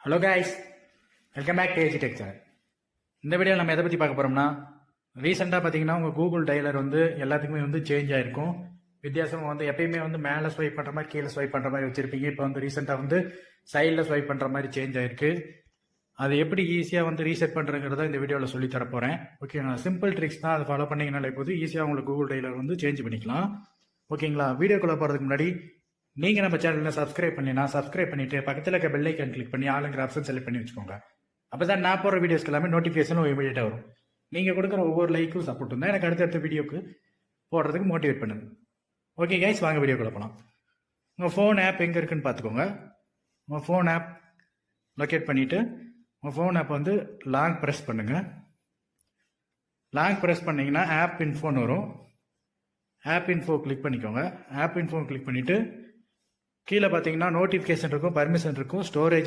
Hello guys, welcome back to AG tech channel. இந்த வீடியோவில் நம்ம எதை பற்றி பார்க்க போகிறோம்னா, ரீசெண்டாக பார்த்தீங்கன்னா உங்கள் கூகுள் டயலர் வந்து எல்லாத்துக்குமே வந்து சேஞ்ச் ஆகிருக்கும். வித்தியாசமாக வந்து எப்பயுமே வந்து மேலே ஸ்வைப் பண்ணுற மாதிரி கீழே ஸ்வைப் பண்ணுற மாதிரி வச்சுருப்பீங்க. இப்போ வந்து ரீசெண்டாக வந்து சைடில் ஸ்வைப் பண்ணுற மாதிரி சேஞ்ச் ஆகிருக்கு. அது எப்படி ஈஸியாக வந்து ரீசெட் பண்ணுறங்கிறத இந்த வீடியோவில் சொல்லி தர போகிறேன். ஓகேங்களா? சிம்பிள் ட்ரிக்ஸ் தான், அதை ஃபாலோ பண்ணிங்கனாலே போது ஈஸியாக உங்களுக்கு கூகுள் டயலர் வந்து சேஞ்ச் பண்ணிக்கலாம். ஓகேங்களா? வீடியோக்குள்ளே போகிறதுக்கு முன்னாடி நீங்கள் நம்ம சேனலில் சப்ஸ்கிரைப் பண்ணினா சப்ஸ்கிரைப் பண்ணிவிட்டு பக்கத்தில் இருக்க பெல் ஐக்கன் கிளிக் பண்ணி ஆளுங்கிற ஆப்ஷன் செலக்ட் பண்ணி வச்சுக்கோங்க. அப்போ தான் நான் போகிற வீடியோஸ்க்கு எல்லாமே நோட்டிஃபிகேஷனும் இமீடியட்டாக வரும். நீங்கள் கொடுக்குற ஒவ்வொரு லைக்கும் சப்போர்ட்டும் தான் எனக்கு அடுத்தடுத்த வீடியோக்கு போடுறதுக்கு மோட்டிவேட் பண்ணுங்க. ஓகே கைஸ், வாங்க வீடியோக்குள்ளே போகலாம். உங்கள் ஃபோன் ஆப் எங்கே இருக்குன்னு பார்த்துக்கோங்க. உங்கள் ஃபோன் ஆப் லொக்கேட் பண்ணிவிட்டு உங்கள் ஃபோன் ஆப் வந்து லாங் ப்ரெஸ் பண்ணுங்கள். லாங் ப்ரெஸ் பண்ணிங்கன்னா ஆப் இன்ஃபோன்னு வரும். ஆப் இன்ஃபோ கிளிக் பண்ணிக்கோங்க. ஆப் இன்ஃபோ கிளிக் பண்ணிவிட்டு கீழே பார்த்தீங்கன்னா நோட்டிஃபிகேஷன் இருக்கும், பர்மிஷன் இருக்கும், ஸ்டோரேஜ்